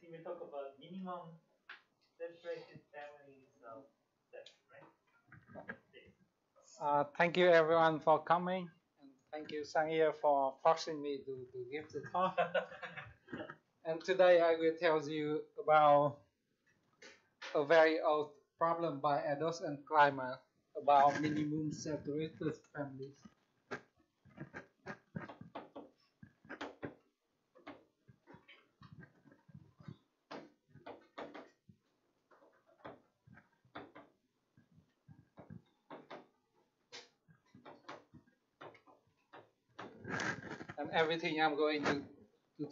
we will talk about minimum separated families of seven, right? Thank you everyone for coming, and thank you Sangye for forcing me to give the talk. And today I will tell you about a very old problem by adults and climate about minimum separated families. And everything I'm going to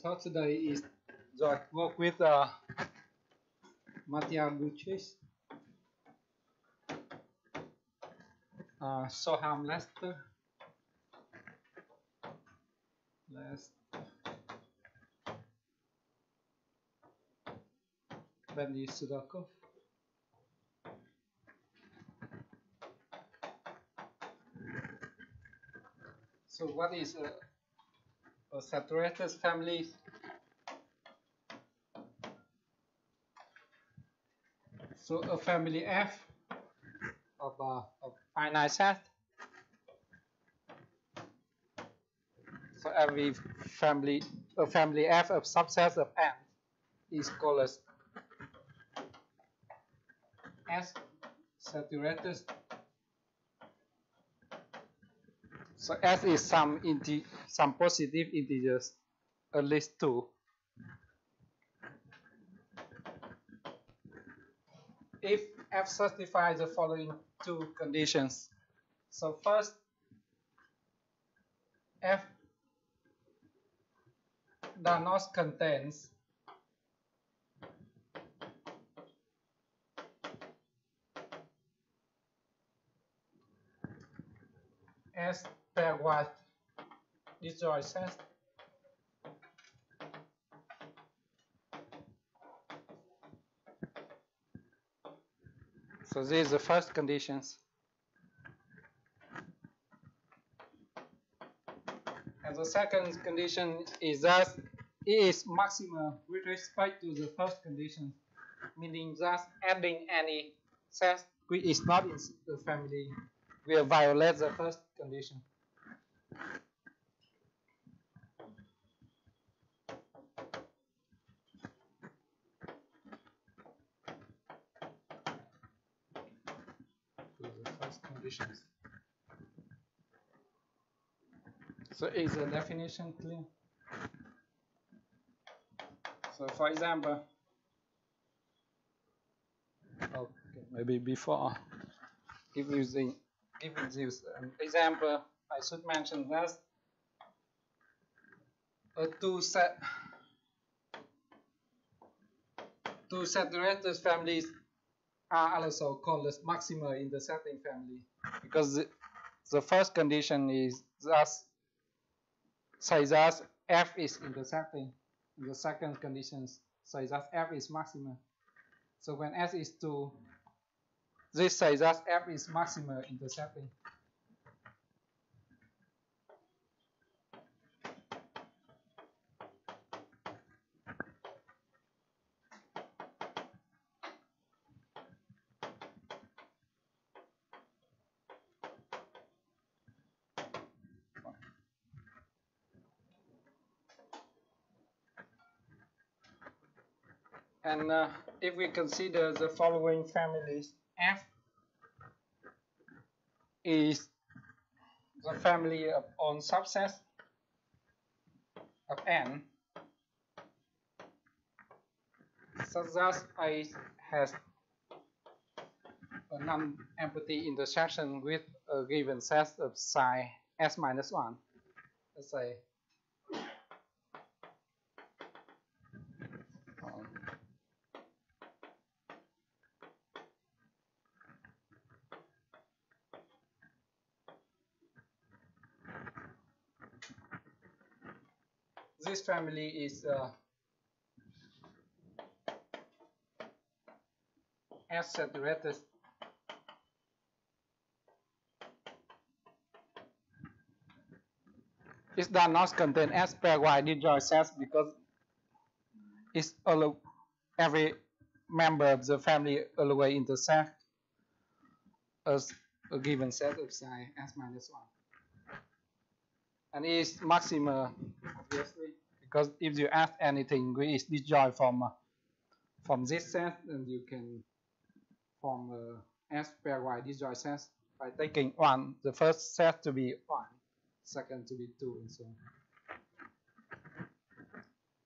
talk today is joint work with Mattia Buchis, Soham Lester, Bendy Sudakov. So what is a saturated family? So a family F of a finite set. So every family, a family F of subsets of N is called as S saturated. So S is some positive integers, at least 2. If F satisfies the following 2 conditions. So first, F does not contains S pairwise disjoint set. So this is the first conditions. And the second condition is that it is maximal with respect to the first condition, meaning that adding any set which is not in the family will violate the first condition. The first conditions. So is the definition clear? So for example, okay, maybe before give you this example, I should mention that two saturated families are also called as maximal intersecting family, because the first condition is thus say that F is intersecting. The second condition says that F is maximal. So when S is 2, this says that F is maximal intersecting. And if we consider the following families, F is the family of on subsets of N, such that I has a non-empty intersection with a given set of psi S minus 1. Let's say this family is S saturated. It does not contain S pairwise disjoint sets because it's every member of the family always intersect as a given set of psi s minus 1. And it is maximal, obviously, because if you ask anything which is disjoint from this set, then you can form a S pairwise disjoint set by taking one, the first set to be 1, second to be 2, and so on.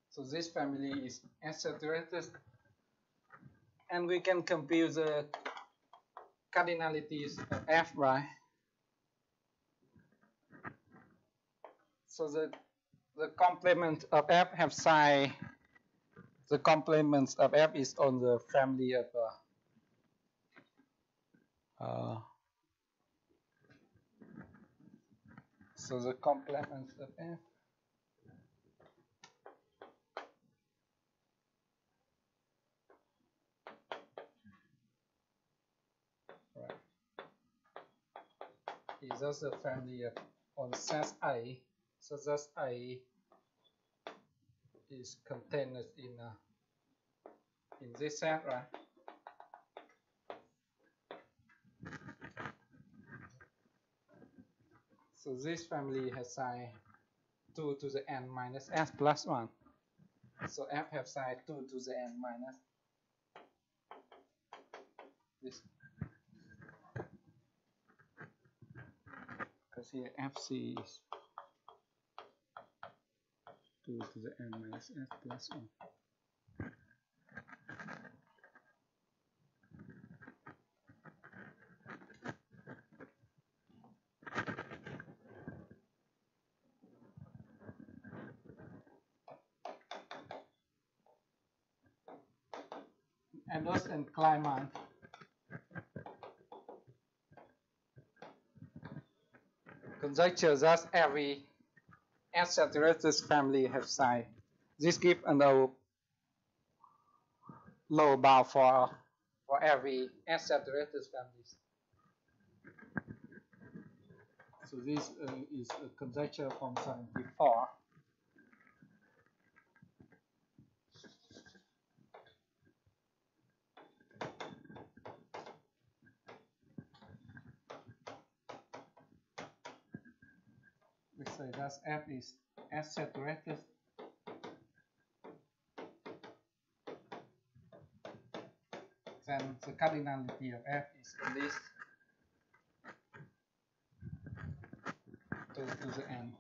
So this family is S saturated, and we can compute the cardinalities of F, right? So the complement of F have psi. The complement of F is on the family of so the complement of F right, is also a family of on set A. So that A is contained in this set, right? So this family has psi 2 to the n minus s plus 1. So F have psi 2 to the n minus this. Because here Fc is 2 to the n minus s plus 1. Anders and Kleiman conjecture that every S-saturated family have psi. This gives a lower bound for every S-saturated families. So this is a conjecture from 74. We say that F is S-saturated. Then the cardinality of F is at least 2 to the n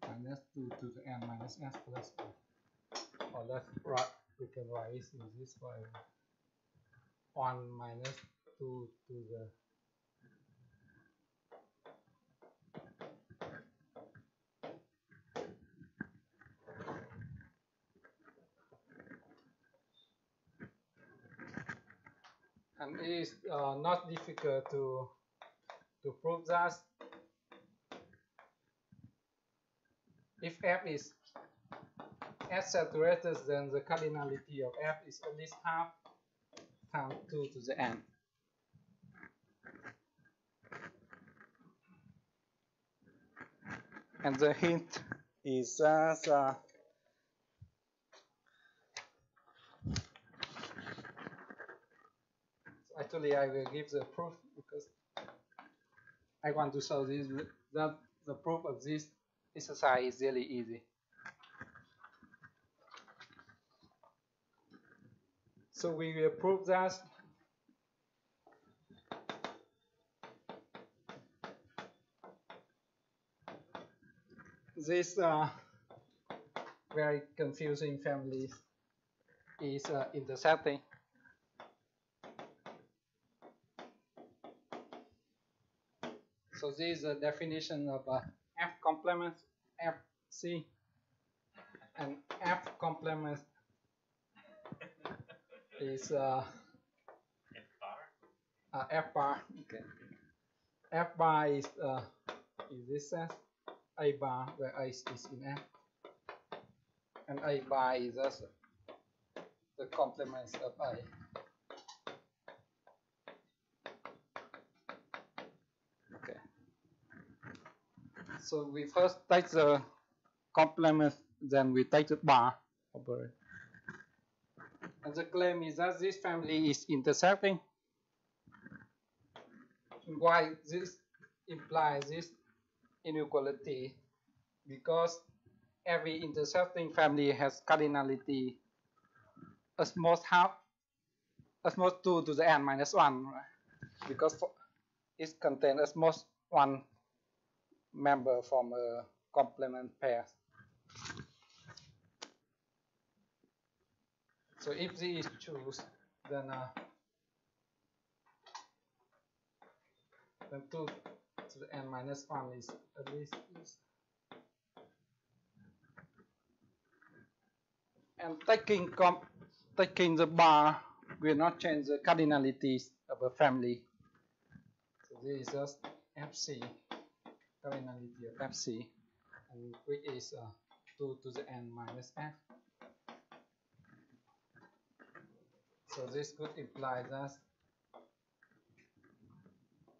minus 2 to the n minus s plus 1. Or let's write, we can write it in this way: 1 minus 2 to the and it is not difficult to prove that if F is S-saturated, then the cardinality of F is at least half times 2 to the n. And the hint is that actually I will give the proof because I want to show this that the proof of this exercise is really easy. So we will prove that this very confusing family is intersecting. So this is the definition of F complement Fc, and F complement is F bar. Okay, F bar is this set, A bar where A is in F, and A bar is also the complements of A. Okay. So we first take the complement, then we take the bar operator. And the claim is that this family is intersecting. Why this implies this inequality? Because every intersecting family has cardinality as most half, as most 2 to the n minus 1, right? Because it contains as most one member from a complement pair. So if Z is choose, then 2 to the n minus 1 is at least is. And taking the bar will not change the cardinalities of a family. So this is just FC, cardinality of FC, and which is 2 to the n minus f. So this could imply that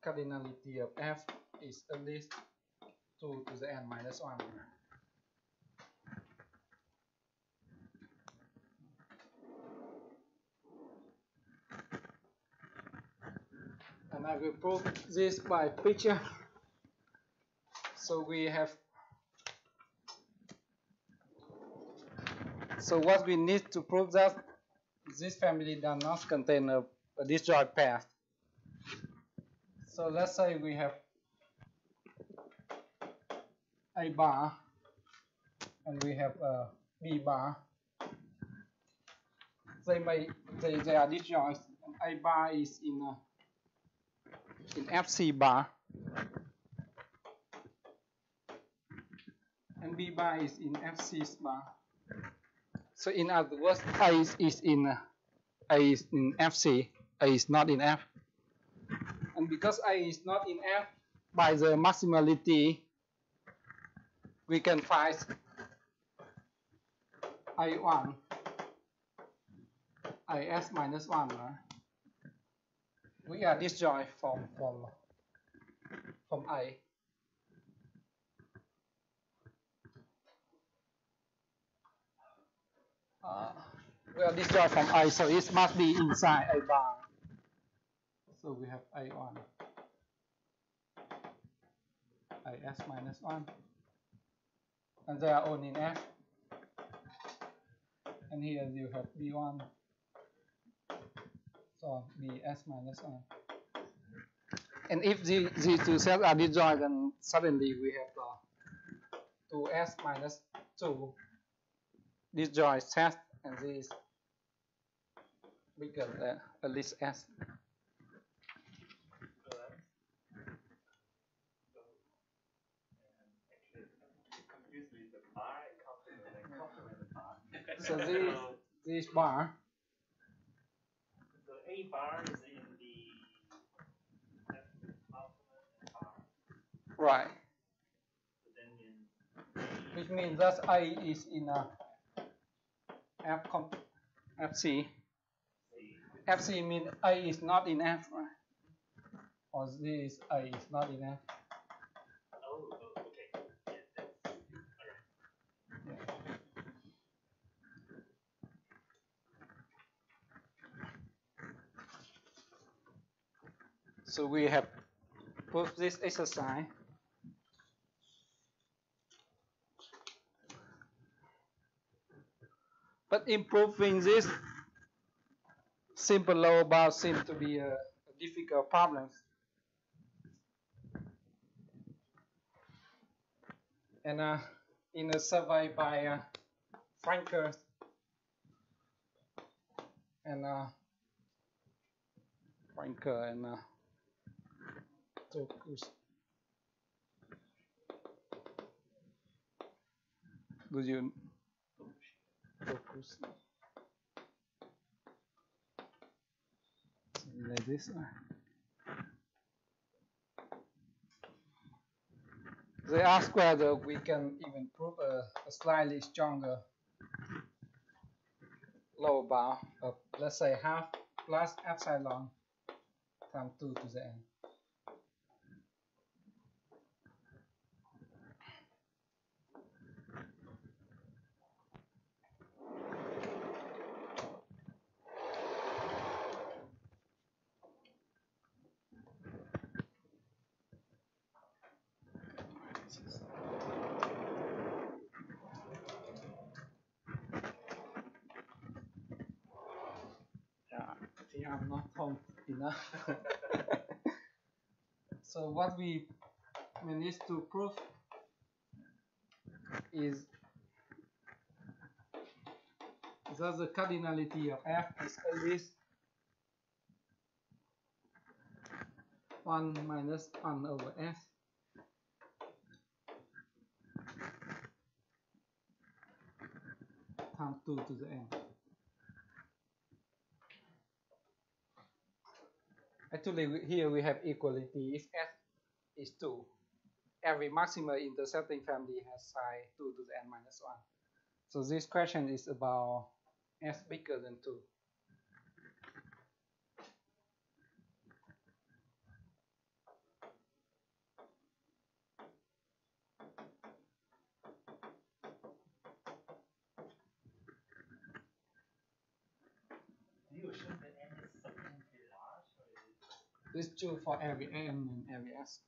cardinality of f is at least 2 to the n minus 1. And I will prove this by picture. So we have, so what we need to prove that this family does not contain a disjoint pair. So let's say we have A bar and we have B bar. They are disjoint. A bar is in FC bar and B bar is in FC bar. So in other words, A is in FC, A is not in F. And because A is not in F, by the maximality, we can find I1, IS minus 1. Right? We are disjoint from A. We are disjoint from A, so it must be inside A bar. So we have A1, IS minus 1, and they are all in F. And here you have B1, so BS minus 1. And if these two sets are disjoint, then suddenly we have 2S minus 2 disjoint set, and this bigger than at least S. So this bar. So A bar is in the F bar. Right. So then Which means that A is in a FC. FC means A is not in F, right? Or this A is not in F. Oh, okay. Yeah, that's all right. Yeah. So we have proved this exercise. But improving this simple lower bound seems to be a difficult problem. And in a survey by Franker and Tokus. Do you Tokus? Like this. They ask whether we can even prove a slightly stronger lower bound of, let's say, half plus epsilon times 2 to the n. I'm not home enough. So what we need to prove is that the cardinality of f is always 1 minus 1 over f times 2 to the n. Actually, here we have equality. If f is 2, every maximal intercepting family has psi 2 to the n minus 1. So this question is about s bigger than 2. Do you assume that n is sufficiently large, or is it? This is true for every n and every s.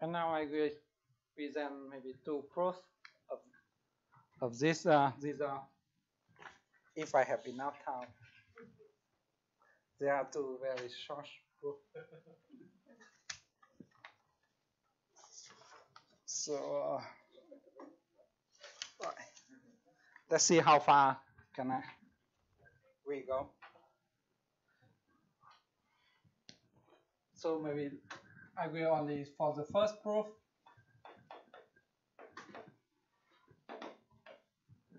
And now I will present maybe two proofs of this. These are, if I have enough time, there are two very short proofs. So let's see how far can we go. So maybe I will only, for the first proof,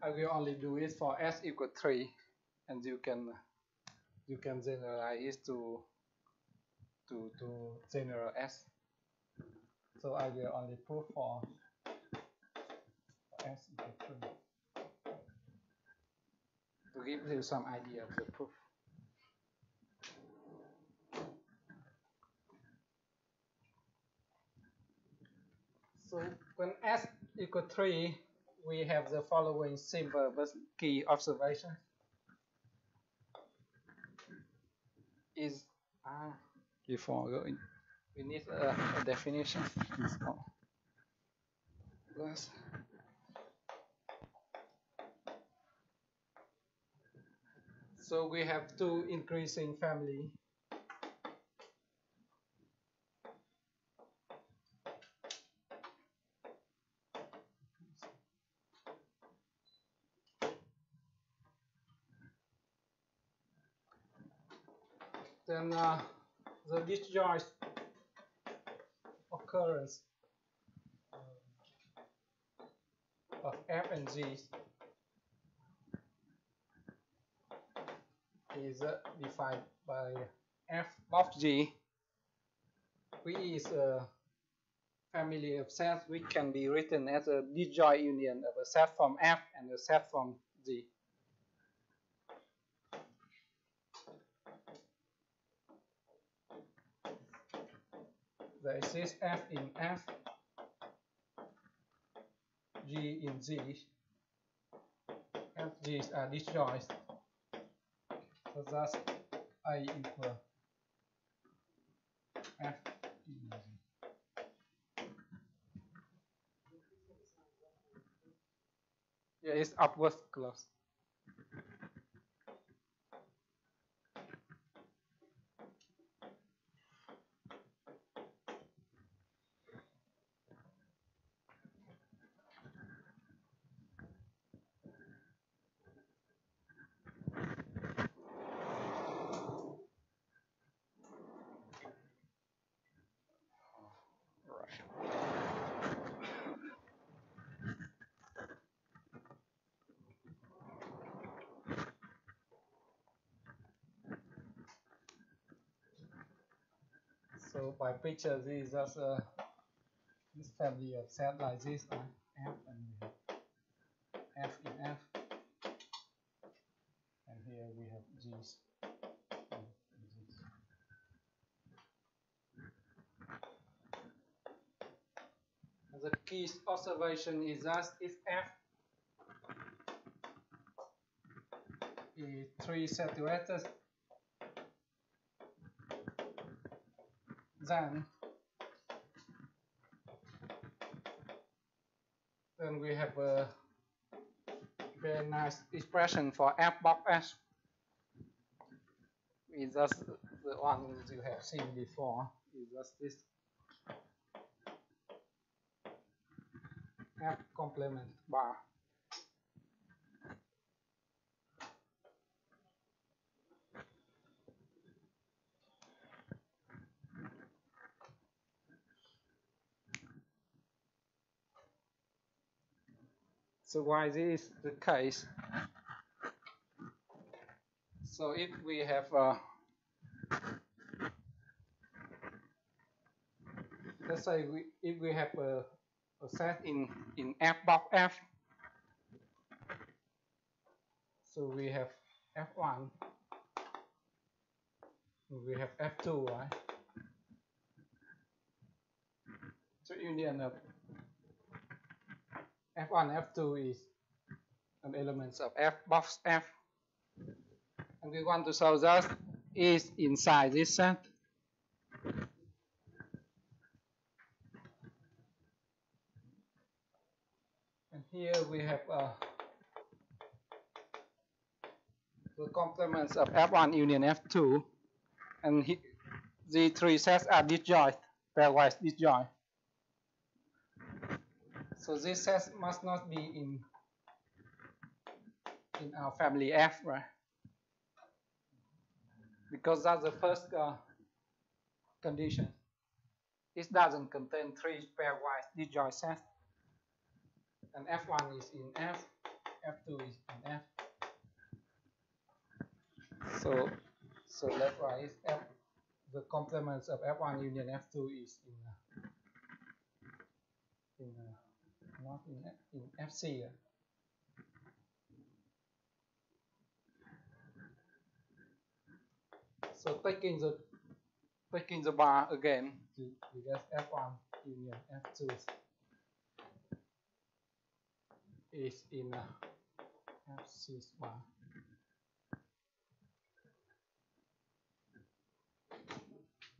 I will only do it for s equal 3, and you can generalize to general s. So I will only prove for s equal 3 to give you some idea of the proof. So when s equal 3, we have the following simple but key observation. Is before going, we need a definition. Plus so we have two increasing family. Then the disjoint occurrence of f and g is defined by f of g, which is a family of sets which can be written as a disjoint union of a set from f and a set from g. There exists f in f, g in g, f g's are disjoint. So thus I equal f in g. Yeah, it's upward close. So by picture, this is just this family of set like this, f and we have f in f, and here we have g's. And the key observation is that if f is 3 centimeters, then we have a very nice expression for f box f. It's just the one you have seen before. It's just this f complement bar. So why this is the case? So if we have let's say if we have a set in f box f, so we have f1, we have f2, right? So union of f1, f2 is an element of f box f, and we want to solve that is inside this set. And here we have the complements of f1 union f2, and the three sets are disjoint, pairwise disjoint. So this set must not be in our family F, right? Because that's the first condition. It doesn't contain three pairwise disjoint sets. And F1 is in F, F2 is in F. So that's why the complements of F1 union F2 is not in FC. So taking the bar again, we get F1 union F2 is in FC bar.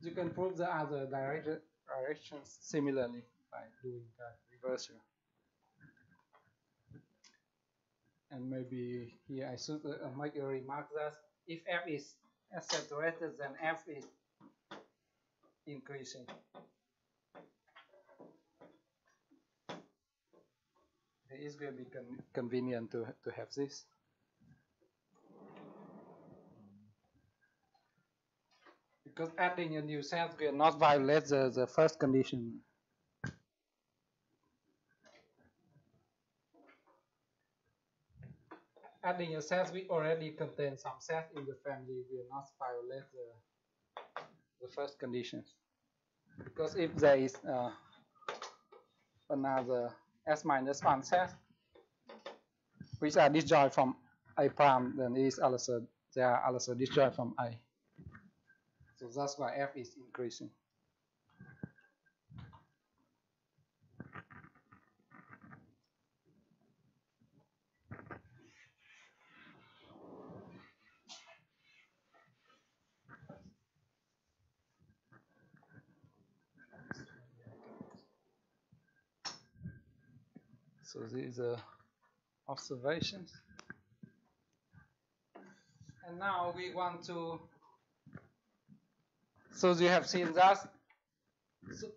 You can prove the other directions similarly by doing that reversal. And maybe here I should make a remark that if F is saturated, then F is increasing. It is going to be convenient to have this. Because adding a new set will not violate the first condition. Adding a set we already contain some set in the family will not violate the first conditions. Because if there is another S minus 1 set which are disjoint from A prime, then they are also disjoint from A. So that's why F is increasing. So these are observations. And now we want to, so you have seen that.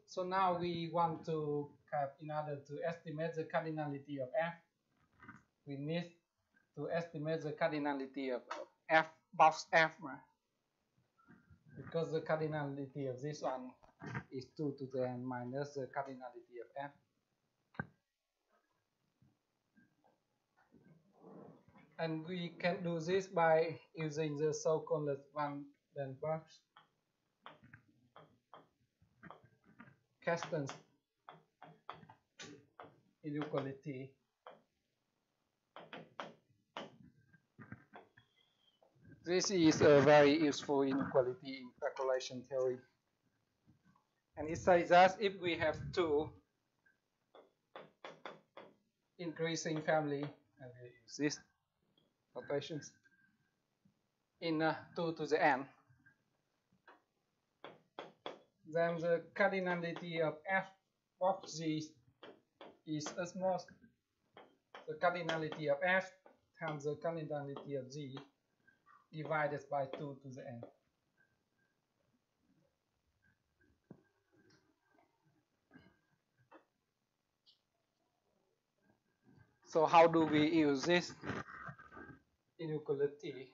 So now we want to have, in order to estimate the cardinality of F, we need to estimate the cardinality of F box F, right? Because the cardinality of this one is 2 to the n minus the cardinality of F. And we can do this by using the so-called Van den Berg's Carsten's inequality. This is a very useful inequality in calculation theory. And it says that if we have two increasing family, and we use these notations, in 2 to the n, then the cardinality of f of g is as most the cardinality of f times the cardinality of g divided by 2 to the n. So how do we use this inequality?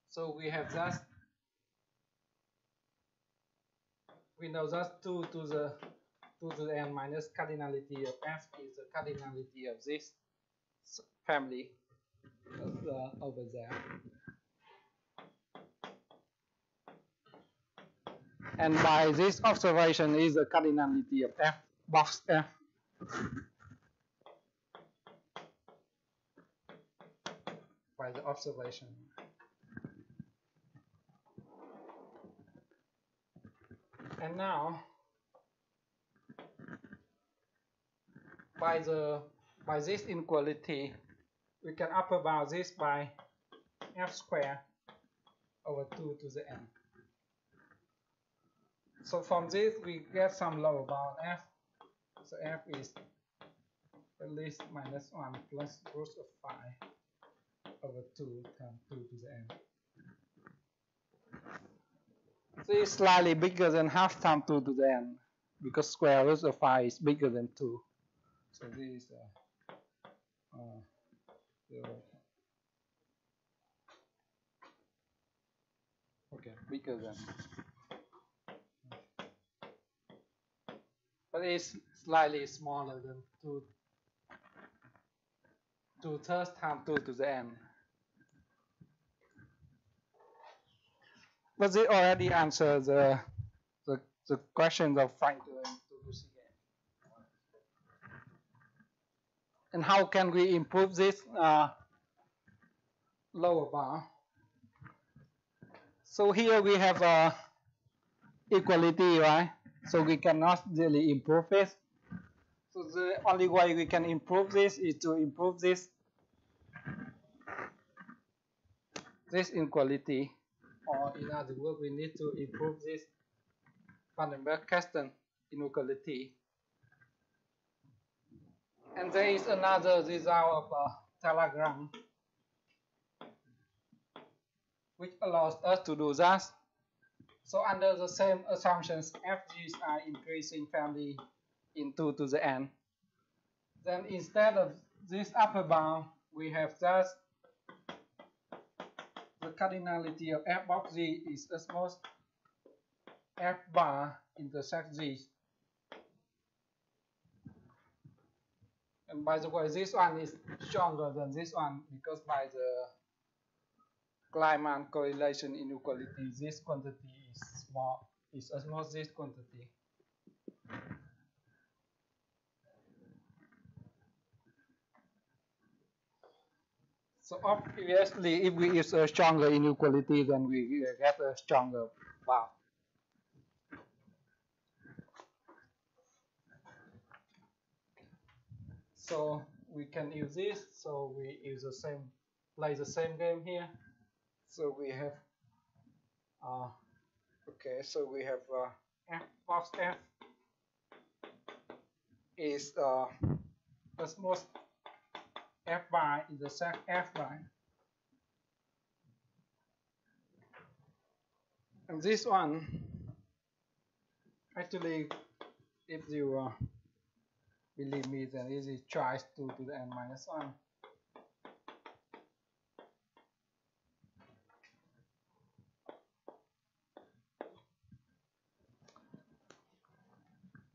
So we have just, we know that 2 to the n minus cardinality of f is the cardinality of this family over there. And by this observation is the cardinality of f box f. By the observation. And now by this inequality we can upper bound this by f squared over 2 to the n. So from this we get some lower bound f. So f is at least minus 1 plus root of 5 over 2 times 2 to the n. So it's slightly bigger than half times 2 to the n because square root of 5 is bigger than 2. So this is 0. Okay, bigger than. But it's slightly smaller than 2 thirds times 2 to the n. But it already answers the questions of Frank and Toulouse. And how can we improve this lower bound? So here we have equality, right? So we cannot really improve it. So the only way we can improve this is to improve this inequality, or in other words, we need to improve this Vandenberg-Casten inequality. And there is another result of Talagram which allows us to do that. So under the same assumptions, FGs are increasing family in 2 to the n. Then instead of this upper bound, we have just the cardinality of f box g is as most f bar intersect g. And by the way, this one is stronger than this one because by the Gleiman correlation inequality, this quantity is small, is as most this quantity. So obviously, if we use a stronger inequality, then we get a stronger bound. So we can use this. So we use the same, play the same game here. So we have, okay. So we have f box f is as most f bar intersect f bar. And this one, actually, if you believe me, then it is twice 2 to the n minus 1.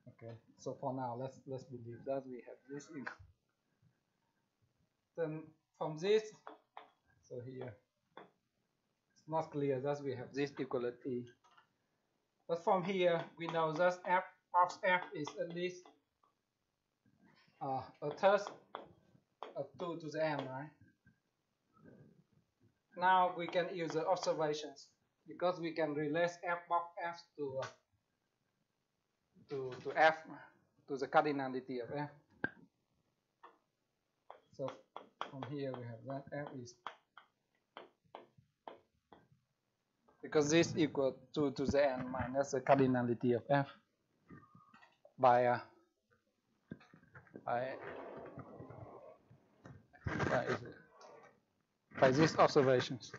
Okay, so for now, let's believe that we have this. Then from this, so here, it's not clear that we have this equality. But from here, we know that f of f is at least a third of 2 to the n, right? Now we can use the observations because we can relate f of f to f, to the cardinality of f. So from here we have that f is because this equal 2 to the n minus the cardinality of f by by these observations.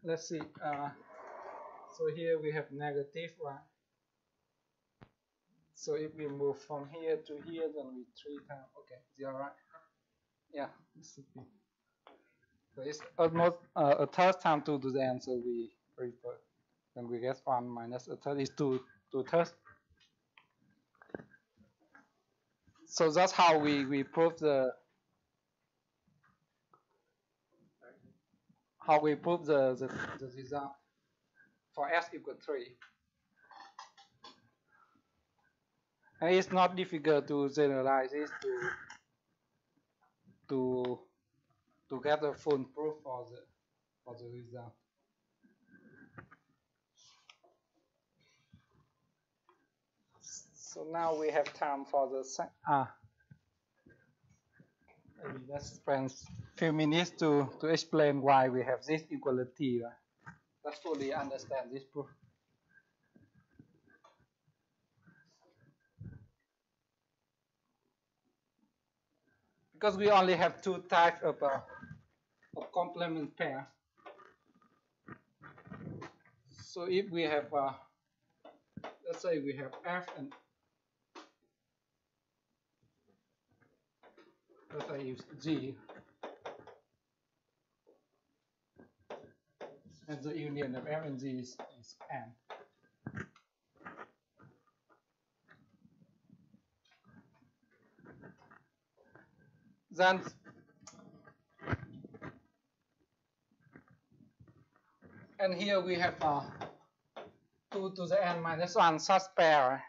Let's see. So here we have negative one. So if we move from here to here, then we 3 times. Okay, is that right? Yeah, so it's almost a third time 2 to the n. So we refer. Then we get 1 minus a third is 2 thirds. So that's how we prove the the result for s equal 3. And it's not difficult to generalize this to get a full proof for the result. So now we have time for the maybe let's spend a few minutes to explain why we have this equality. Right? Let's fully understand this proof. Because we only have 2 types of complement pair. So if we have, let's say we have f and let's say use g, and the union of f and g is n. Then and here we have 2 to the n minus 1 such pair.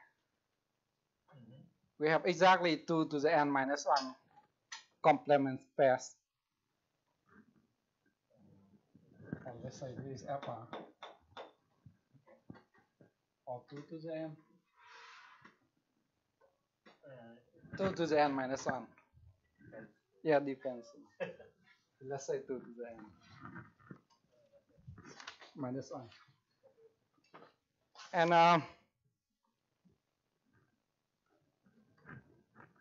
We have exactly 2 to the n minus 1 complement pairs. And let's say this is f or 2 to the n. 2 to the n minus 1. Yeah, depends. Let's say 2 to the n minus 1.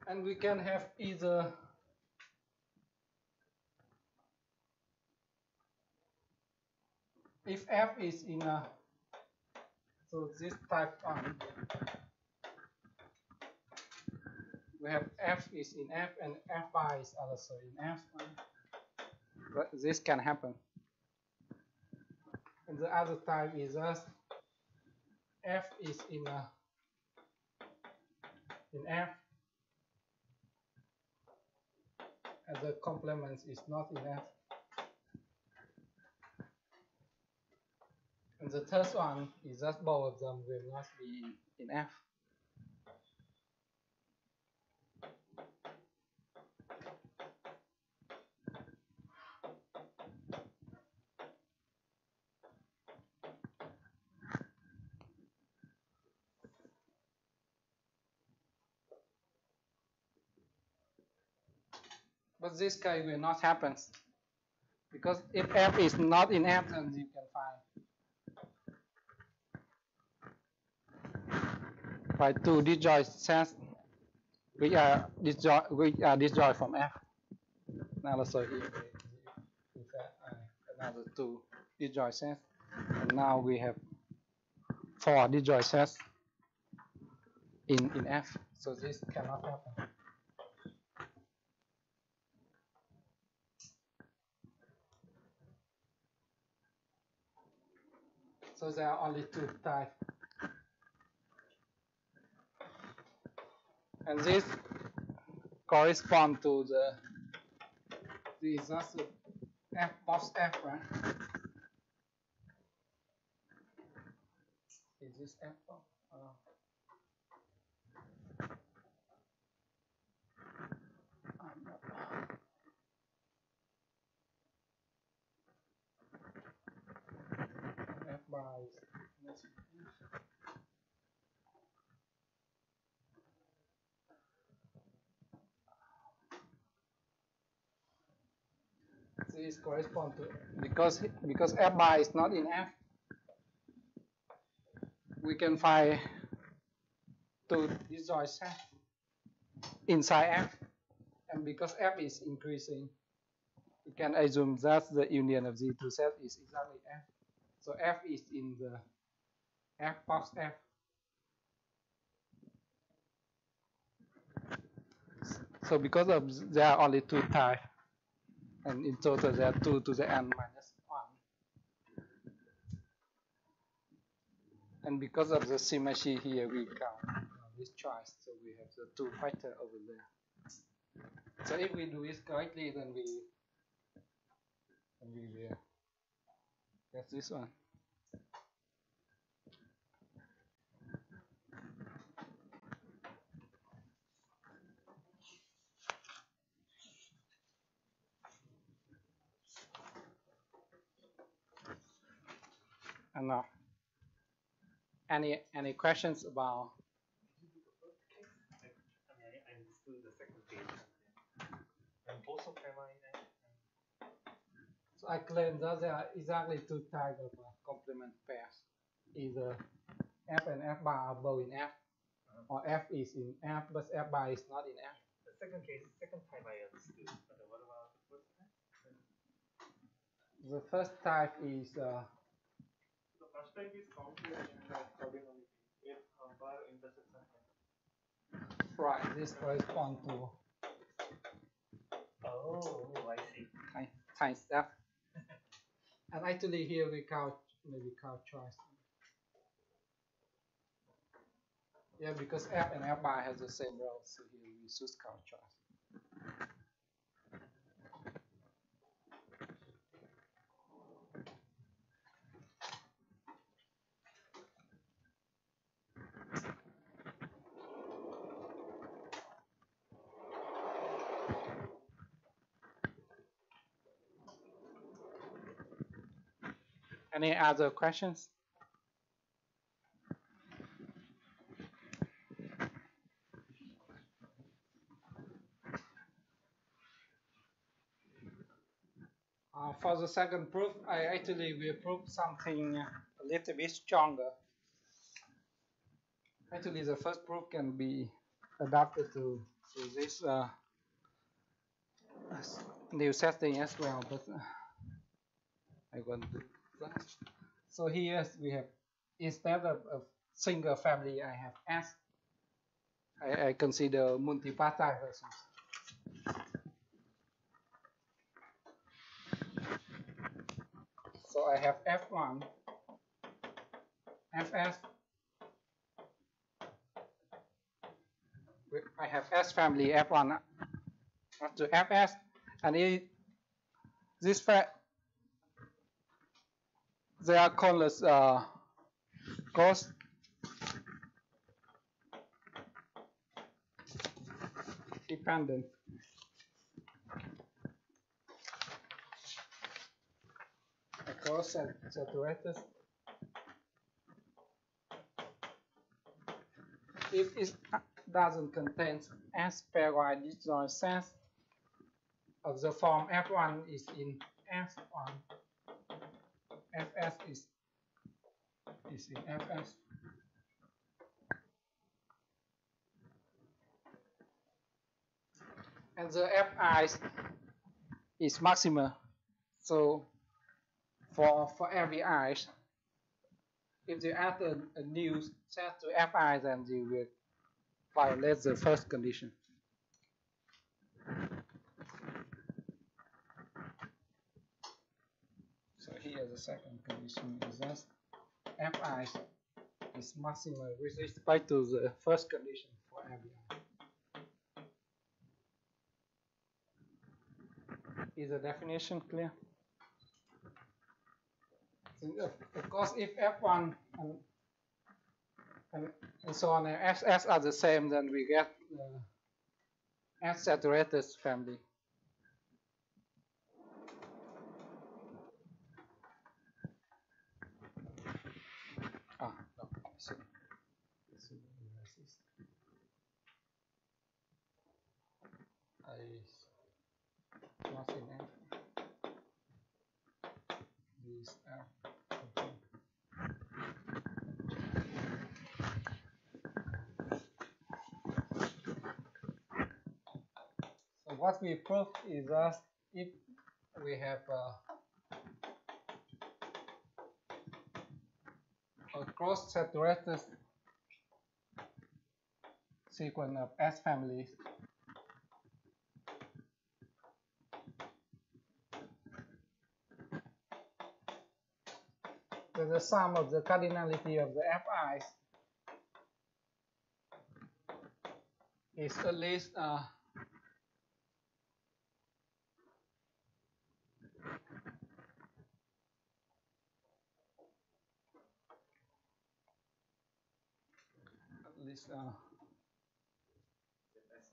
And we can have either if f is in a, so this type 1, we have f is in f and f bar is also in f. But this can happen. And the other type is just f is in f and the complement is not in f. And the third one is just both of them will not be in f. But this case will not happen, because if f is not in f, then you can find 2 disjoint sets which are disjoint from f. Now let's say here we have another 2 disjoint sets, and now we have 4 disjoint sets in f. So this cannot happen. So there are only 2 types. And this corresponds to this just f box f, right? Is this f box? F bar is is correspond to, because F bar is not in F, we can find two disjoint set inside F, and because F is increasing, we can assume that the union of these two sets is exactly F. So F is in the F box F. So because of there are only two types, and in total there are 2 to the n minus 1. And because of the symmetry here, we count this choice, so we have the 2 factor over there. So if we do this correctly, then we will get this one. And now, any questions about? I understood the second case. And both of them are in F. So I claim that there are exactly 2 types of complement pairs. Either F and F bar are both in F, or F is in F, but F bar is not in F. The second type I understood. But what about the first type? The first type is The first type is complement cardinality. If bar intersects F. right. This corresponds to I see. Time step. And actually here we count choice. Yeah, because F and F bar has the same role, so here we choose count choice. Any other questions? For the second proof, I actually will prove something a little bit stronger. Actually, the first proof can be adapted to this new setting as well, but I want to do that. So here we have, instead of a single family, I have S. I consider multipartite versions. So I have F1, Fs. I have S family F1 up to Fs, and this fact they are called ghost dependent. Ghost saturators. If it doesn't contain S pairwise disjoint sets of the form F1 is in S1, Fs is in Fs. And the Fi is maximal. So for every I, if you add a new set to Fi, then you will violate the first condition. So here the second condition is that Fi is maximal with respect to the first condition for every I. Is the definition clear? So of course, if F1 and so on and Fs are the same, then we get the S saturated family. No, sorry. I was in F. what we prove is that if we have a cross-saturated sequence of S families, then the sum of the cardinality of the Fi's is at least S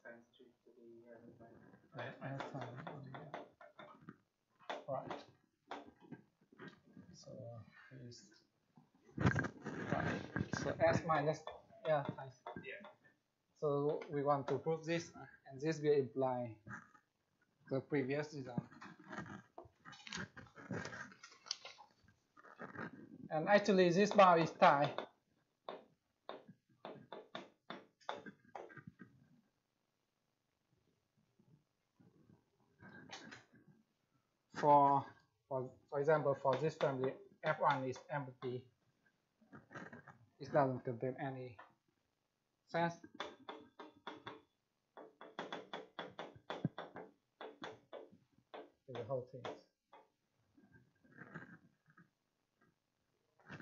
times 3 to the S times, right. So is right. So S minus times. Yeah. So we want to prove this, and this will imply the previous design. And actually, this bar is tie. For example, for this family, F1 is empty. It doesn't contain any sense. The whole thing.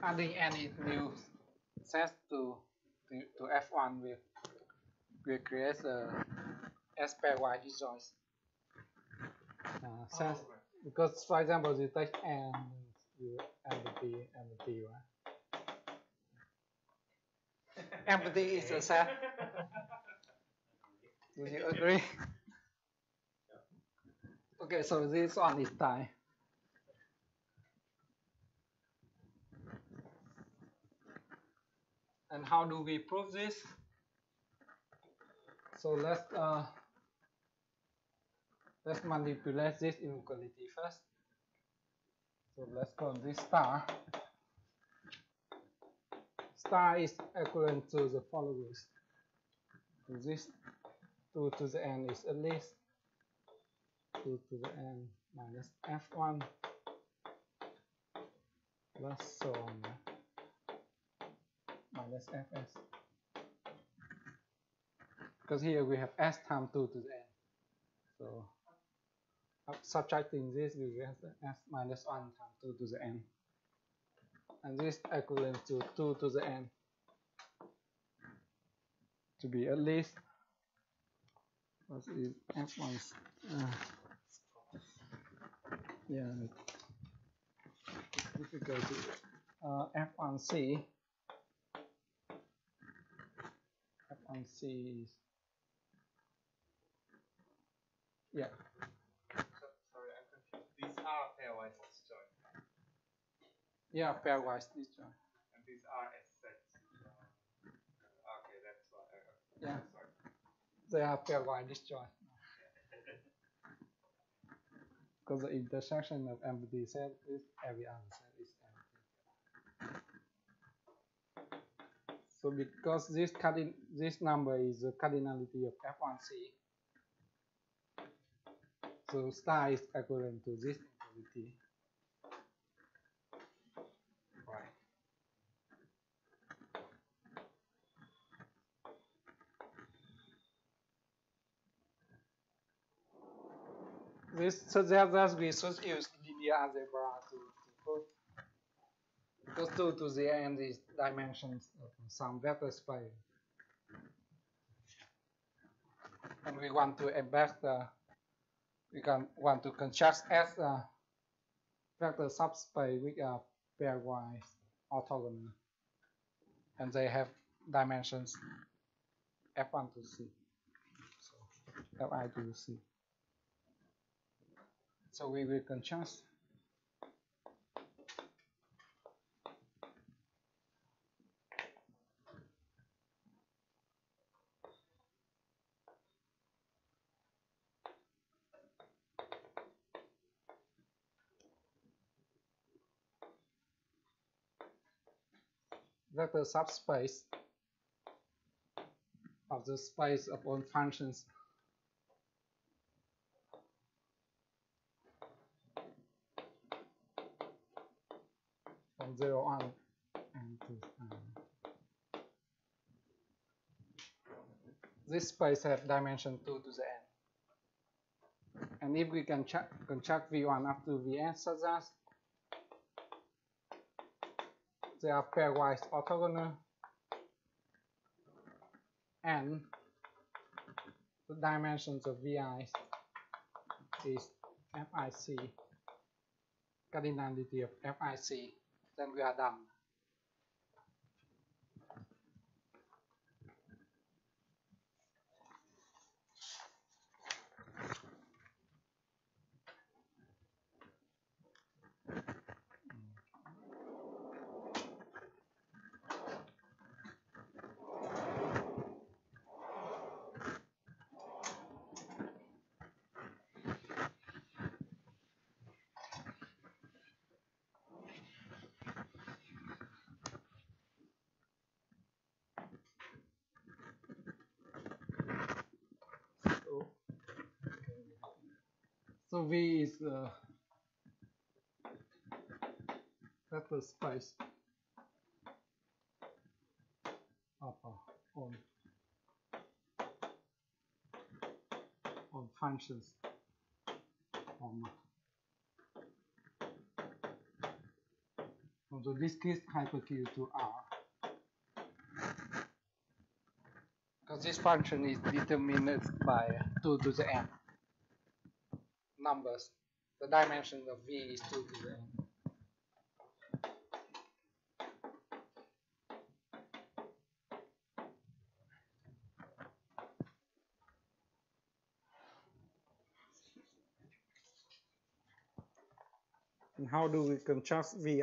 Adding any new sense to F1 will create a S pairwise disjoint sense. Because, for example, you take N, you empty, right? Empty is a set. Do you agree? Okay, so this one is tie. And how do we prove this? So let's manipulate this inequality first. So let's call this star. Star is equivalent to the following. So this 2 to the n is at least 2 to the n minus f1 plus so on minus fs. Because here we have s times 2 to the n. So subtracting this, we get s minus 1 times 2 to the n. And this equivalent to 2 to the n to be at least what is f1's it's difficult to f1c is sorry, I'm confused. These are pairwise disjoint. Yeah, pairwise disjoint. And these are as sets. Okay, that's why. Yeah. Sorry. They are pairwise disjoint. Because the intersection of empty set is every other set is empty. So because this number is the cardinality of F1C, so star is equivalent to this inequality. Right. This suggests that we should use linear algebra to prove, because 2 to the n is dimensions of some vector space, and we want to embed want to construct as a vector subspace which are pairwise orthogonal, and they have dimensions f1 to c, so fi to c. So we will construct vector subspace of the space upon functions and 0, 1, and 2. This space has dimension 2 to the n. And if we can construct V1 up to Vn such that they are pairwise orthogonal, and the dimensions of Vi is Fic, cardinality of Fic, then we are done. So V is the vector space of on functions from the discrete hypercube to R. Because this function is determined by 2 to the n numbers. The dimension of V is 2 to the n. And how do we construct Vi?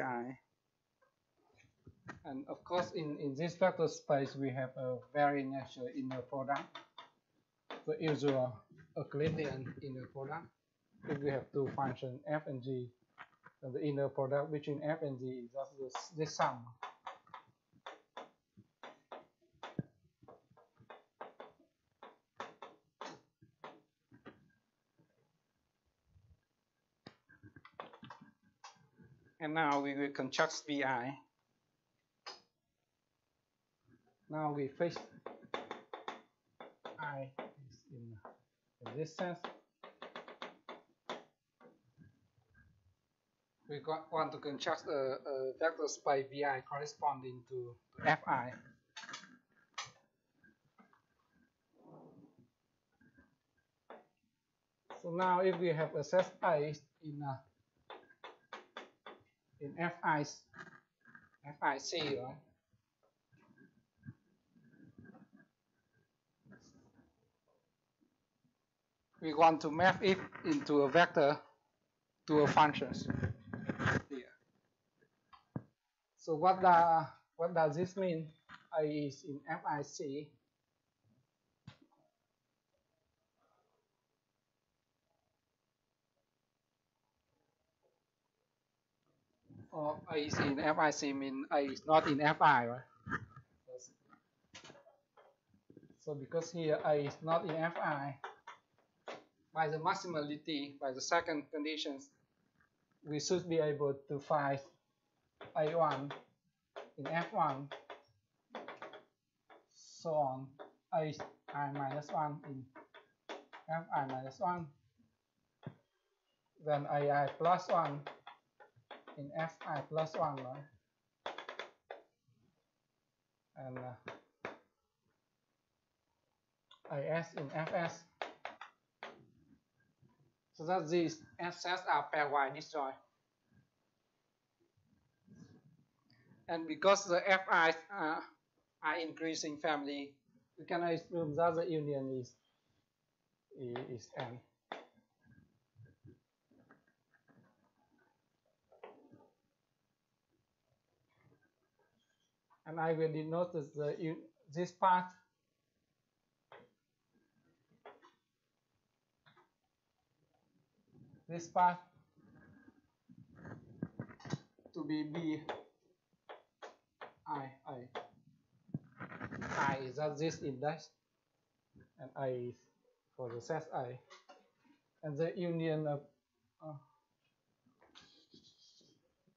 And of course, in this vector space, we have a very natural inner product, the usual Euclidean inner product. If we have two functions f and g, then the inner product between f and g is just this sum. And now we will construct Vi. Now we fix I is in this sense. We want to construct a vector space Vi corresponding to Fi. So now if we have a set I in Fic, right? We want to map it into a vector to a functions here. So what does this mean? I is in Fic. Or I is in Fic mean I is not in Fi, right? So because here I is not in Fi, by the maximality, by the second conditions, we should be able to find I1 in F1, so on, I minus 1 in Fi minus 1, then Ai plus 1 in Fi plus 1, right? And Is in Fs. So that these S sets are pairwise disjoint. And because the Fi's are increasing family, we can assume that the union is N. And I will denote this part to be B I is just this index, and I is for the set I, and the union of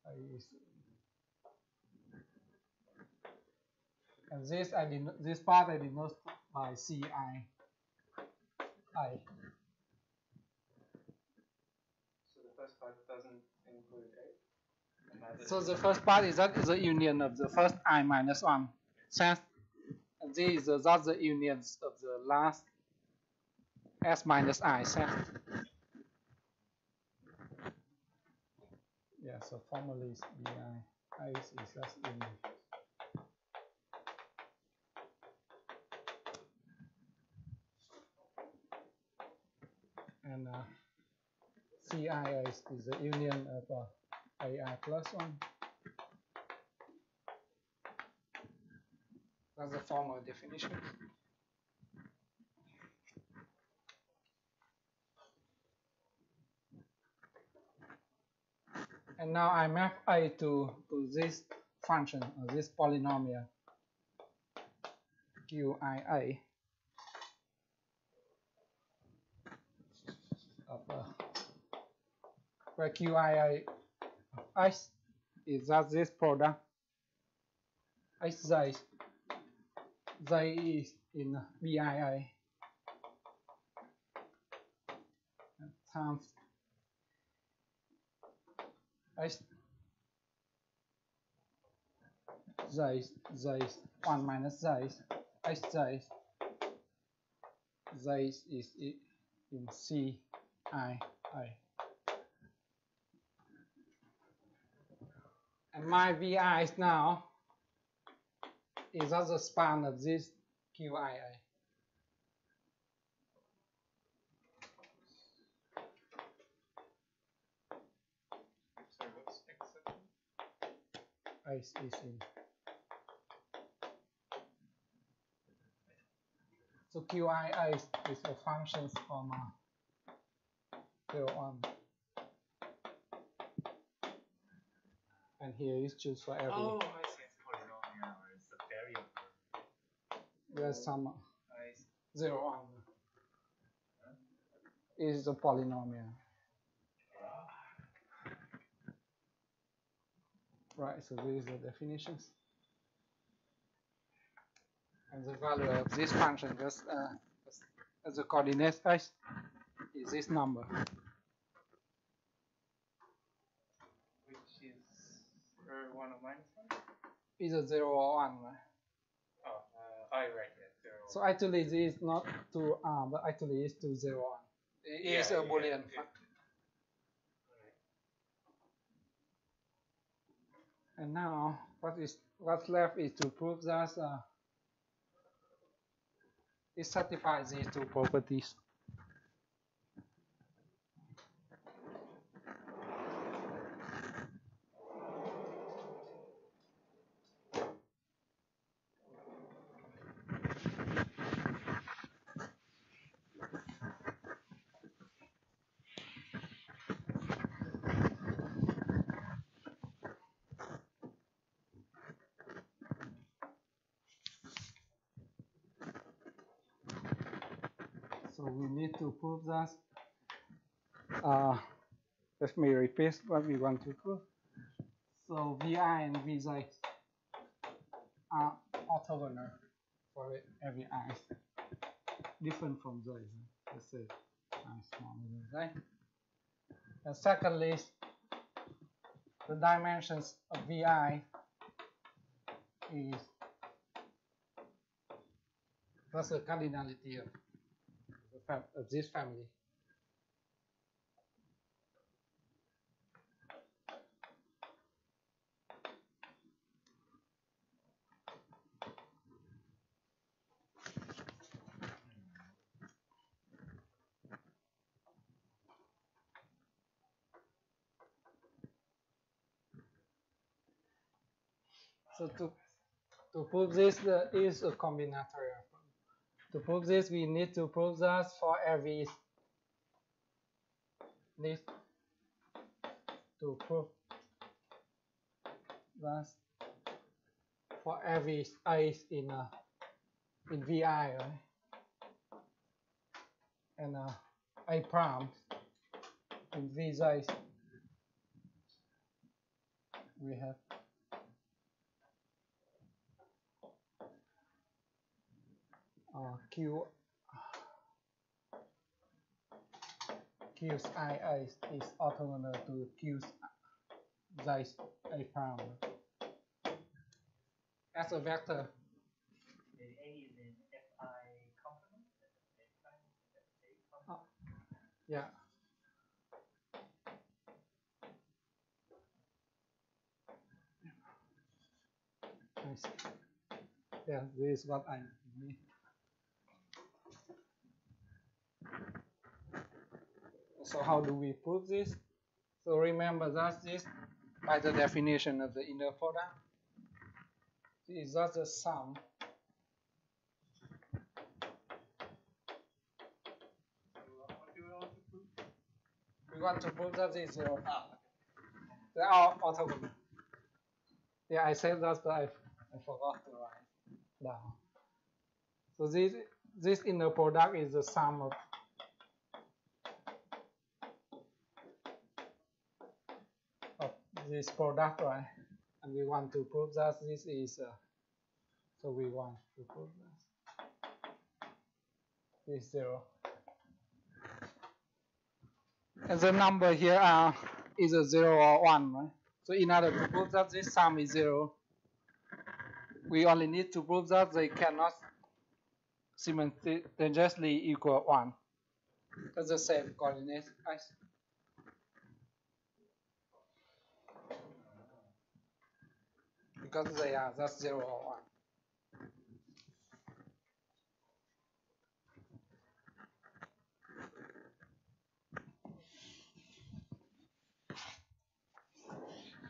I is And this part I denote by Ci. So the first part doesn't include A. So the first part is that is the union of the first I minus 1 set. And this is just the unions of the last S minus I set. Yeah, so formally is BI. I is just union. And CI is the union of AI plus 1. That's the formal definition. And now I map I to this function or this polynomial QIA of where QIA of X is just this product Xj. J is in BII times X J 1 minus J Xj. J is in CII. And my VI is now is also span of this QII. Sorry, what's exception? Is in. So QII is a functions from 0, 1. And here is choose for every. Oh, I see. It's polynomial. It's a variable. There's some I see. 0, 1. Is a polynomial. Right, so these are the definitions. And the value of this function just as a coordinate x is this number. Which is 1 or minus 1? Either 0 or 1. Right? Oh, I right, yeah, 0. So actually this is not 2R, but actually it's 2, 0, 1. It is a Boolean function. And now what's left is to prove that it satisfies these two properties. So we need to prove that. Let me repeat what we want to prove. So Vi and Vj are orthogonal for every I, different from J. Let's say I smaller than J. And secondly, the dimensions of Vi is that's the cardinality of this family. So to prove this is a combinatorial. To prove this, we need to prove that for every need to prove that for every I in Vi, right? And I prime in Vj we have Q Q's I is orthogonal to Q's xi I prime as a vector. The A is in Fi complement, and the A prime is in Fa complement. Yeah. I see. Yeah, this is what I mean. So how do we prove this? So remember that this, by the definition of the inner product, is just the sum we want to prove that this is zero. They are orthogonal. Yeah, I said that, but I forgot to write down. So this inner product is the sum of this product, right? And we want to prove that this is so we want to prove this is zero. And the number here are either 0 or 1, right? So in order to prove that this sum is 0, we only need to prove that they cannot simultaneously equal 1. That's the same coordinate. Because they are just 0 or 1.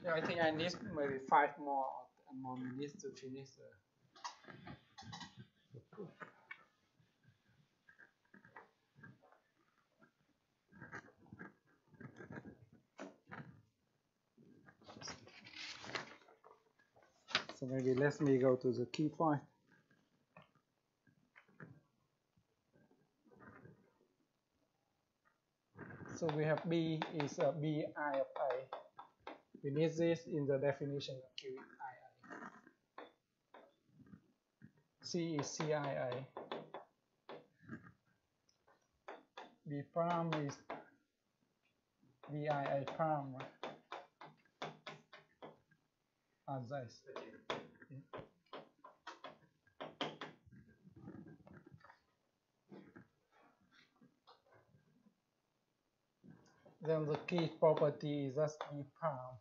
Yeah, I think I need maybe 5 more minutes to finish the proof. So maybe let me go to the key point. So we have B is Bi of I. We need this in the definition of QII. C is CII. B prime is BII prime. As this. Then the key property is just B prime.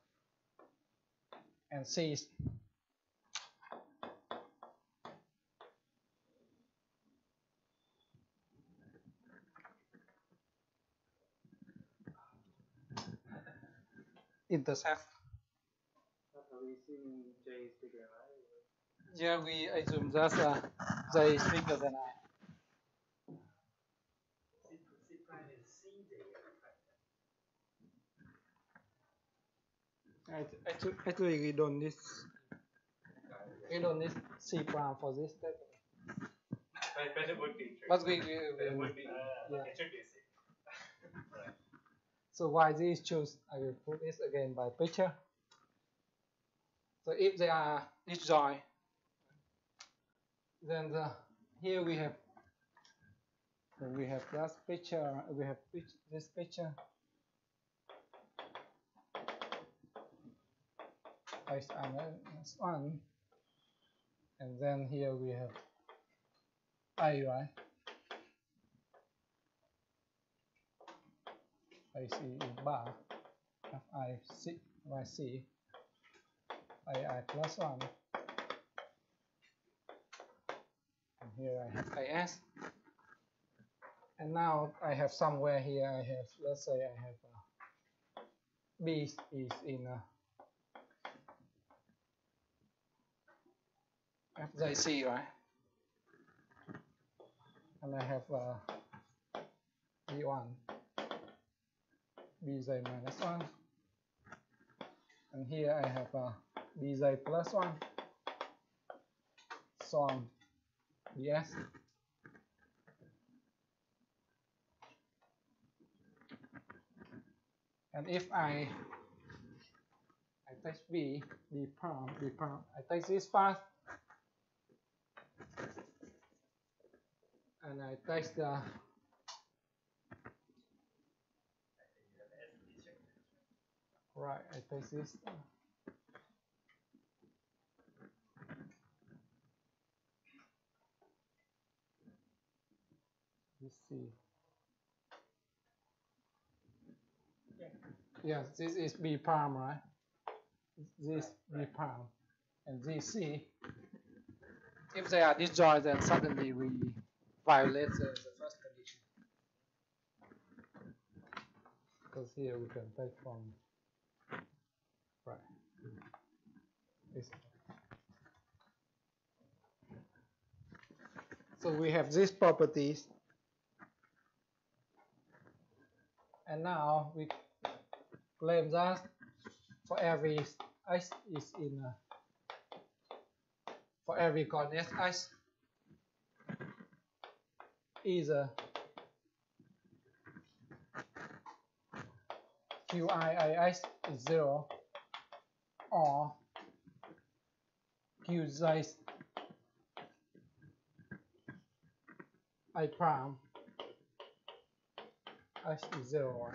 And C is intercept. Are we assuming J is bigger than I? Yeah, we assume that J is bigger than I. C prime is CJ. Actually, we don't need C prime for this step. But it would be true. But we It would be. yeah. It should be a C. Right. So why this choose? I will put this again by picture. So if they are disjoint, then here we have that picture. We have this picture. X1, and then here we have I, right? IC is bar of IC YC II plus 1, and here I have IS, and now I have somewhere here I have, let's say I have B is in FJC, right? And I have B1, Bz minus 1, and here I have Bz plus 1, so on Bs. And if I take B prime, I take this path, and I take the right. I take this. Let's see. Yes, this is B prime, right? This B prime, and this C. If they are disjoint, then suddenly we violate the first condition. Because here we can take from right. This. So we have these properties, and now we claim that for every x is in for every coordinate x either qix is 0 or qz I prime x is 0.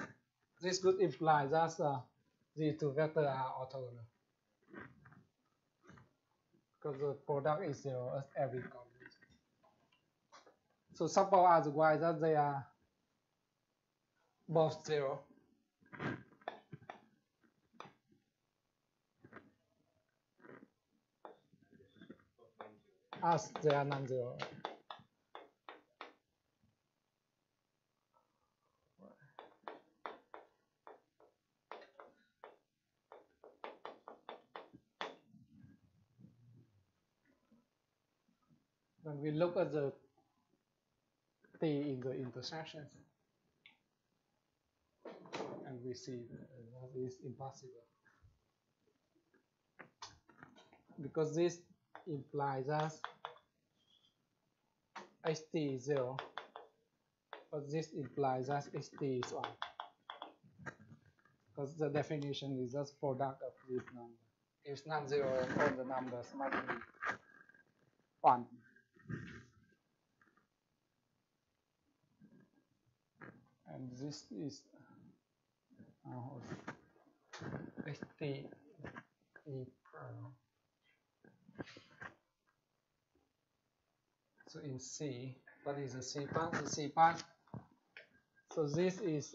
This could imply that these two vectors are orthogonal because the product is 0 at every coordinate. So suppose otherwise that they are both 0. As they are non-zero. When we look at the t in the intersections, and we see that is impossible because this implies that ht is 0, but this implies that ht is 1 because the definition is just product of this number. If it's non-zero, all the numbers must be 1. And this is ht e prime. So in C, what is the C part? The C part. So this is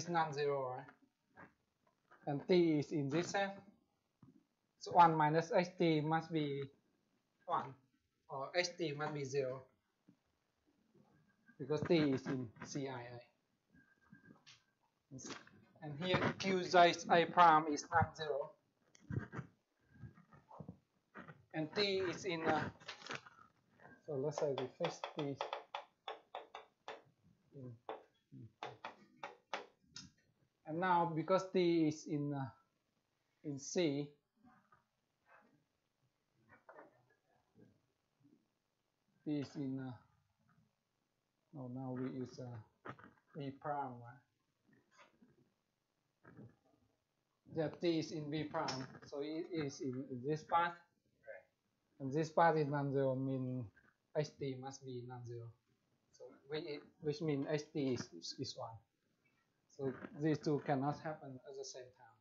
non-zero, right? And t is in this set. So 1 minus ht must be 1, or ht must be 0, because t is in CII. And here qz I prime is non-zero, and t is in so let's say we fix t in, and now because t is in C, t is in no, now we is B prime, right? Yeah, t is in B prime, so it is in this part, and this part is non-zero, mean ht must be non-zero. So which means ht is 1. So these two cannot happen at the same time.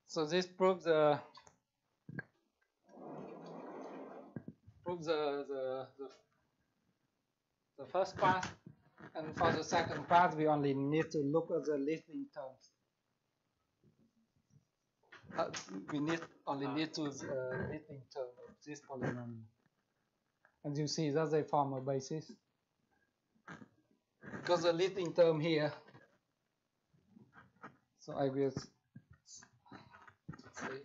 So this proves the first part, and for the second part we only need to look at the leading terms. We only need to leading term of this polynomial, and you see that they form a basis because the leading term here. So I will say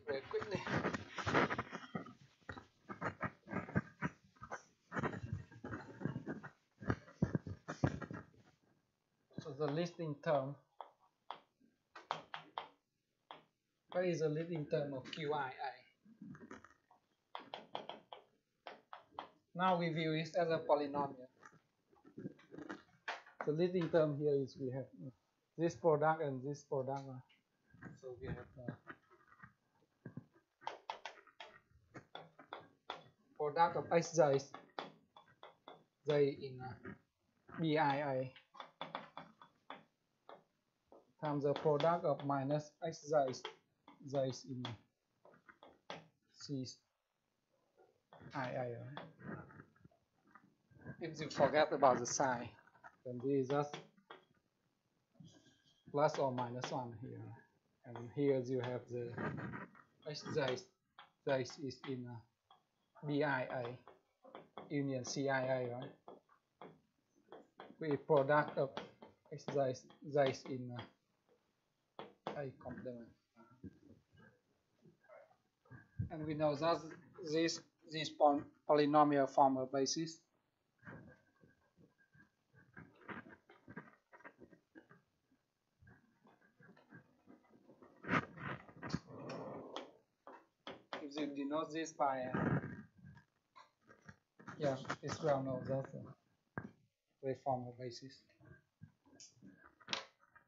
very quickly. So the leading term, what is the leading term of qii? Now we view it as a polynomial. The leading term here is we have this product and this product. So we have product of xj in BII times the product of minus xj in CII. Right? If you forget about the sign, then this is just plus or minus 1 here. And here you have the xj is in BII union CII, right? With product of xj in I complement. And we know that this polynomial form a basis. If you denote this by yeah, it's well known that they form a basis.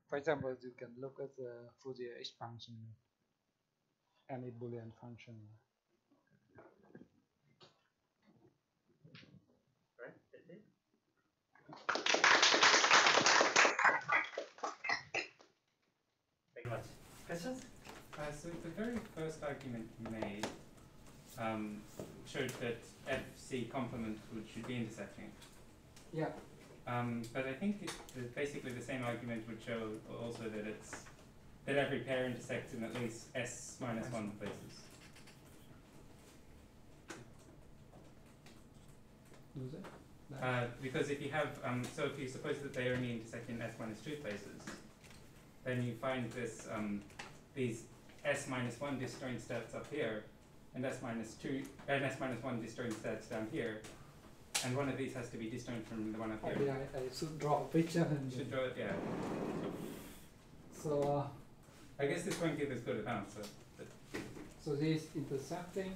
For example, you can look at the Fourier expansion of any Boolean function. Right, that's it. Thank you much. Questions? So the very first argument you made showed that FC complement should be intersecting. Yeah. But I think basically the same argument would show also that every pair intersects in at least S minus 1 places. Does it? Because if you have, so if you suppose that they only intersect in S minus 2 places, then you find this these S minus 1 disjoint sets up here, and S minus 2 and S minus 1 disjoint sets down here, and one of these has to be disjoint from the one up here. Yeah, I should draw a picture. And Should draw it, yeah. So I guess this won't give as good a bounce. so this intersecting.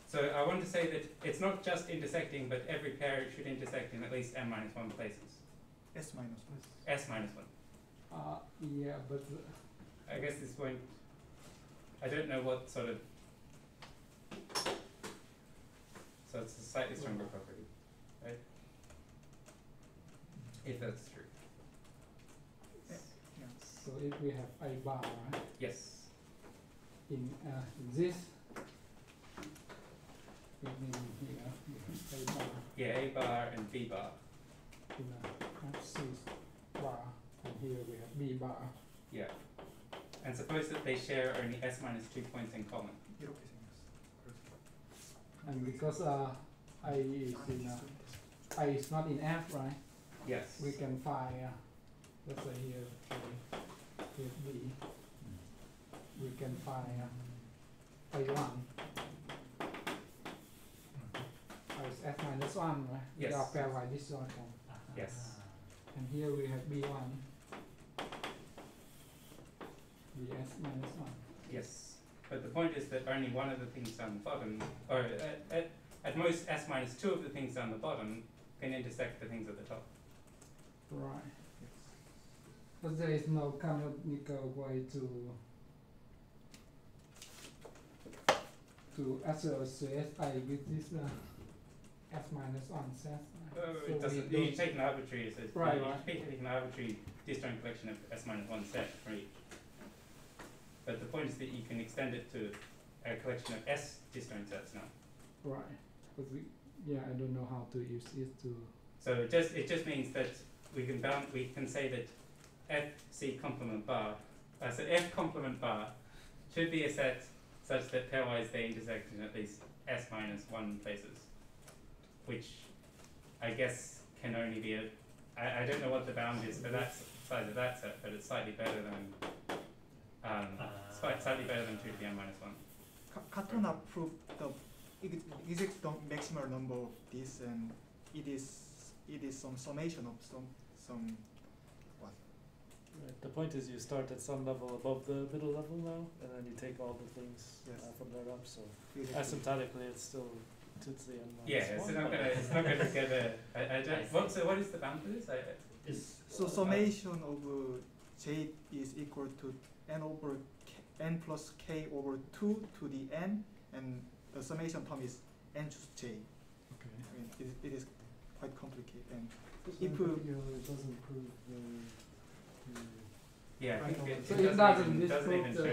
So I want to say that it's not just intersecting, but every pair should intersect in at least M minus 1 places. S minus 1. S minus 1. Yeah, but I guess this won't. I don't know what sort of. So it's a slightly stronger property, right? If that's true. so if we have a bar, right, Yes. in this, it means here we have a bar Yeah, A bar and B bar. in C bar, and here we have B bar. Yeah. And suppose that they share only S minus 2 points in common. 이렇게 생겼어. And because I is in I is not in F, right? Yes. We can find let's say here A, here B. We can find A1 is F minus 1, right? Yes. They are pairwise disjoint. Yes. And here we have B1, Bs minus 1. Yes. But the point is that only one of the things down the bottom, or at most S minus 2 of the things down the bottom can intersect the things at the top. Right. But there is no canonical way to associate I with this F minus 1 set. It doesn't. You take an arbitrary. Right, you right. take an arbitrary disjoint collection of S minus 1 set for each. But the point is that you can extend it to a collection of S disjoint sets now. Right. But I don't know how to use it to. So it just means that we can say that FC complement bar, so F complement bar should be a set such that pairwise they intersect in at least S minus 1 places, which I guess can only be I don't know what the bound is for that size of that set, but it's slightly better than slightly better than 2 to the n minus 1. Katona proved the exact maximal number of this, and it is some summation of some what? Right. The point is you start at some level above the middle level now, and then you take all the things Yes. from there up. So Really asymptotically, it's still 2 to the n minus Yeah, 1. it's not gonna get I don't. So what is the bound for this? So summation of J is equal to n over n plus k over 2 to the n, and the summation term is n choose j. Okay. I mean, it is quite complicated. And This If one you- particularly doesn't prove the Yeah, I think So it it doesn't doesn't even disprove show the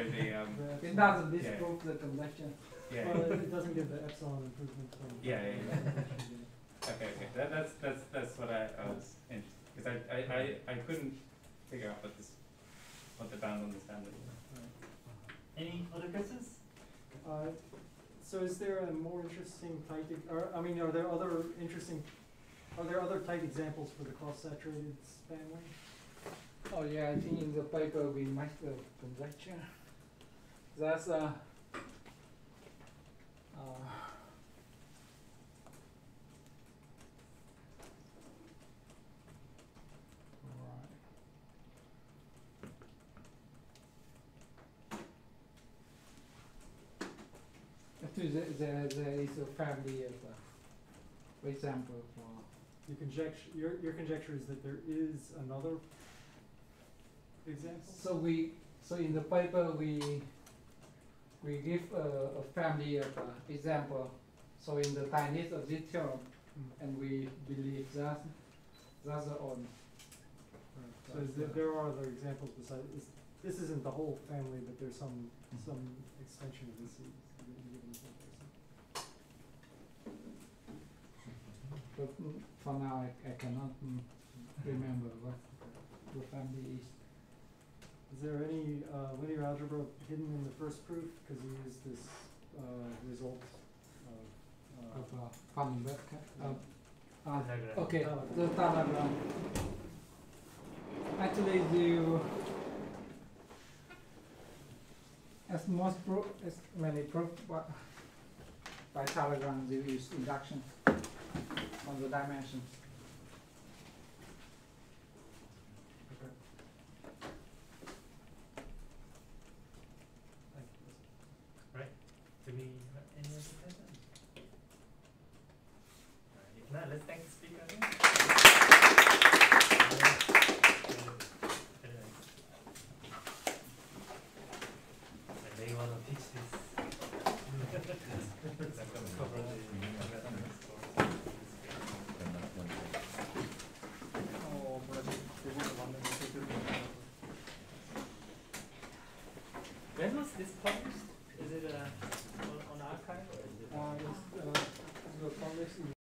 It doesn't Yeah. disprove the convection. yeah. well, it doesn't give the epsilon improvement from. Yeah, Okay. That's what I was in, because I couldn't figure out what the bound on the standard was. Any other questions? So is there a more interesting tight, are there other tight examples for the cross-saturated family? Oh yeah, I think in the paper we make the conjecture. That's actually there is a family of for example for Your conjecture is that there is another example? so in the paper we give a family of example. So in the tightness of this term, and we believe that's the only. So there are other examples besides, this isn't the whole family, but there's some extension of this given example. But for now I cannot remember what the family is. Is there any linear algebra hidden in the first proof? Because you used this result of Of Van Beck. Diagram. Okay, Talagram. the Talagram. Actually, as many proof by Talagram, you use induction on the dimensions. Okay. Do we have any other questions? If not, let's thank the speaker again. I may want to teach this. Cover the When was this published? Is it on archive or is it? It's published in